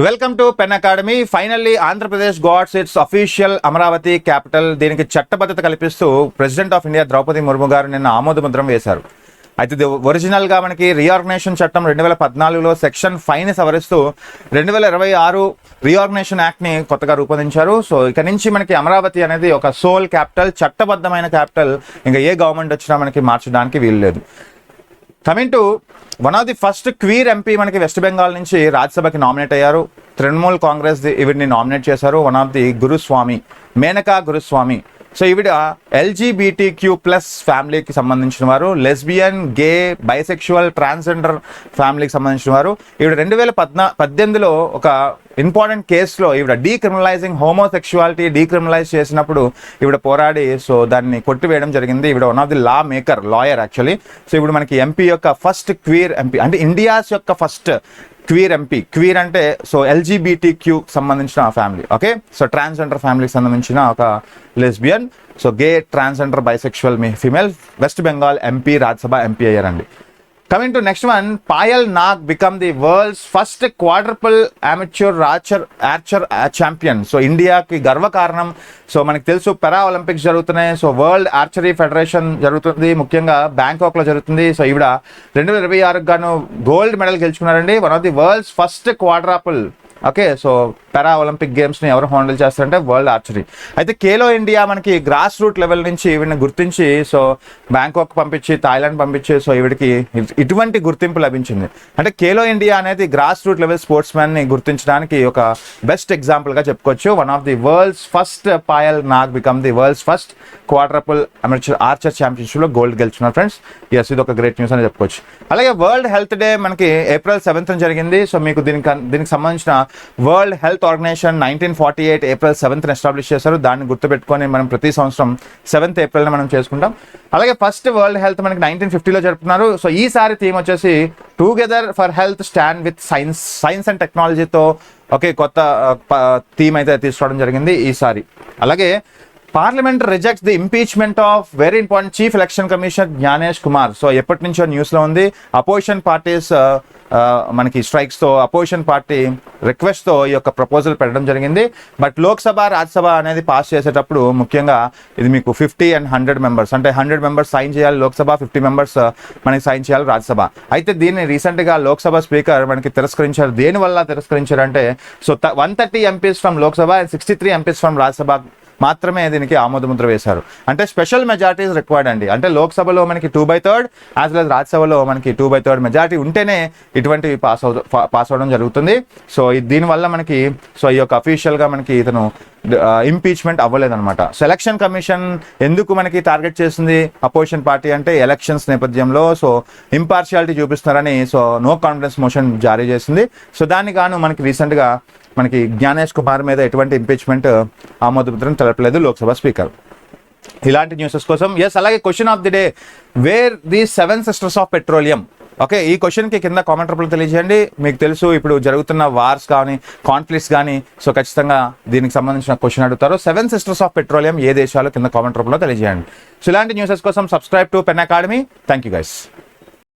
Welcome to Pen Academy. Finally Andhra Pradesh gots its official Amaravati capital. దీనికి చట్టబద్ధత కల్పిస్తూ president of India Droupadi Murmu garu నిన్న ఆమోదముద్రం వేశారు. అయితే ఇది ఒరిజినల్గా మనకి రీఆర్గనైజేషన్ చట్టం 2014లో సెక్షన్ 5ని సవరిస్తూ 2026 రీఆర్గనైజేషన్ యాక్ట్ని కొత్తగా రూపొందించారు. సో ఇక నుంచి మనకి అమరావతి అనేది ఒక సోల్ క్యాపిటల్, చట్టబద్ధమైన క్యాపిటల్. ఇంకా ఏ గవర్నమెంట్ వచ్చినా మనకి మార్చడానికి వీలు లేదు. Coming to one of the first queer MP మనకి వెస్ట్ బెంగాల్ నుంచి రాజ్యసభకి నామినేట్ అయ్యారు. తృణమూల్ కాంగ్రెస్ ఈవిడ్ని నామినేట్ చేశారు. One of the Guruswamy, Menaka Guruswamy. So ఈవిడ LGBTQ+ ఫ్యామిలీకి సంబంధించిన వారు, లెస్బియన్, గే, బైసెక్షువల్, ట్రాన్స్జెండర్ ఫ్యామిలీకి సంబంధించిన వారు. ఈవిడ 2018లో ఒక ఇంపార్టెంట్ కేసులో ఈవిడ డీక్రిమినలైజింగ్ హోమోసెక్షువాలిటీ డీక్రిమినలైజ్ చేసినప్పుడు ఈవిడ పోరాడి సో దాన్ని కొట్టివేయడం జరిగింది. ఈవిడ one of the lawyer actually. So ఇప్పుడు మనకి ఎంపీ యొక్క ఫస్ట్ క్వీర్ ఎంపీ, అంటే ఇండియాస్ యొక్క ఫస్ట్ క్వీర్ ఎంపీ. క్వీర్ అంటే సో LGBTQ సంబంధించిన ఫ్యామిలీ, ఓకే. సో ట్రాన్స్జెండర్ ఫ్యామిలీకి సంబంధించిన ఒక lesbian, so gay, transgender, bisexual female West Bengal MP, Rajya Sabha MP అయ్యారండి. Coming to next one, Payal Nag become the world's first quadruple amateur archer champion. So ఇండియాకి గర్వకారణం. So మనకు తెలుసు పారా ఒలింపిక్స్ జరుగుతున్నాయి. సో వరల్డ్ ఆర్చరీ ఫెడరేషన్ జరుగుతుంది, ముఖ్యంగా బ్యాంకాక్లో జరుగుతుంది. సో ఈవిడ 2026 గాను గోల్డ్ మెడల్ గెలుచుకున్నారండి. One of the world's first quadruple, okay. So para Olympic గేమ్స్ని ఎవరు హ్యాండిల్ చేస్తారంటే వరల్డ్ ఆర్చరీ. అయితే ఖేలో ఇండియా మనకి గ్రాస్ రూట్ లెవెల్ నుంచి ఈవిడని గుర్తించి సో బ్యాంకాక్ పంపించి, థాయిలాండ్ పంపించి సో ఈవిడికి ఇటువంటి గుర్తింపు లభించింది. అంటే ఖేలో ఇండియా అనేది గ్రాస్ రూట్ లెవెల్ స్పోర్ట్స్ మ్యాన్ని గుర్తించడానికి ఒక బెస్ట్ ఎగ్జాంపుల్గా చెప్పుకోవచ్చు. One of the world's first Payal Nag become the world's first quadruple amateur archer ఛాంపియన్షిప్లో గోల్డ్ గెలుచున్నారు ఫ్రెండ్స్. ఎస్, ఇది ఒక గ్రేట్ న్యూస్ అని చెప్పుకోవచ్చు. అలాగే వరల్డ్ హెల్త్ డే మనకి April 7th జరిగింది. సో మీకు దీనికి సంబంధించిన world health organisation 1948 April 7th establish చేశారు. దాన్ని గుర్తుపెట్టుకొని మనం ప్రతి సంవత్సరం 7th April మనం చేసుకుంటాం. అలాగే ఫస్ట్ వరల్డ్ హెల్త్ మనకి 1950లో జరుపుతున్నారు. సో ఈసారి థీమ్ వచ్చేసి together for health stand with science and టెక్నాలజీతో ఓకే కొత్త థీమ్ అయితే తీసుకోవడం జరిగింది ఈసారి. అలాగే parliament rejects the impeachment of very important chief election commissioner Gyanesh Kumar. So ఎప్పటి నుంచో న్యూస్లో ఉంది. అపోజిషన్ పార్టీస్ మనకి స్ట్రైక్స్తో, అపోజిషన్ పార్టీ రిక్వెస్ట్తో ఈ యొక్క ప్రపోజల్ పెట్టడం జరిగింది. బట్ లోక్సభ, రాజ్యసభ అనేది పాస్ చేసేటప్పుడు ముఖ్యంగా ఇది మీకు 50 and 100 మెంబర్స్, అంటే 100 మెంబర్స్ సైన్ చేయాలి లోక్సభ, 50 మెంబర్స్ మనకి సైన్ చేయాలి రాజ్యసభ. అయితే దీన్ని రీసెంట్గా లోక్సభ స్పీకర్ మనకి తిరస్కరించారు. దేనివల్ల తిరస్కరించారంటే so 130 MPs from Lok Sabha and 63 MPs from Rajya Sabha మాత్రమే దీనికి ఆమోదముద్ర వేశారు. అంటే స్పెషల్ మెజారిటీస్ రిక్వైర్డ్ అండి. అంటే లోక్సభలో మనకి 2/3 యాజ్ వెల్ రాజ్యసభలో మనకి 2/3 మెజారిటీ ఉంటేనే ఇటువంటివి పాస్ అవడం జరుగుతుంది. సో దీనివల్ల మనకి సో ఈ యొక్క అఫీషియల్గా మనకి ఇతను ఇంపీచ్మెంట్ అవ్వలేదన్నమాట. సెలక్షన్ కమిషన్ ఎందుకు మనకి టార్గెట్ చేస్తుంది అపోజిషన్ పార్టీ అంటే ఎలక్షన్స్ నేపథ్యంలో సో ఇంపార్షియాలిటీ చూపిస్తున్నారని సో నో కాన్ఫిడెన్స్ మోషన్ జారీ చేసింది. సో దానికి గాను మనకి రీసెంట్గా మనకి జ్ఞానేష్ కుమార్ మీద ఎటువంటి ఇంపీచ్మెంట్ ఆమోదముద్రను తెలపలేదు లోక్సభ స్పీకర్. ఇలాంటి న్యూసెస్ కోసం అలాగే question of the day, wear the 7 sisters of petroleum. Okay, ఈ క్వశ్చన్కి కింద కామెంట్ రూపంలో తెలియజేయండి. మీకు తెలుసు ఇప్పుడు జరుగుతున్న వార్స్ కానీ కాన్ఫ్లిక్ట్స్ కానీ సో ఖచ్చితంగా దీనికి సంబంధించిన క్వశ్చన్ అడుగుతారు. 7 sisters ఆఫ్ పెట్రోలియం ఏ దేశాలు కింద కామెంట్ రూపంలో తెలియజేయండి. సో ఇలాంటి న్యూసెస్ కోసం subscribe to Pen academy. Thank you guys.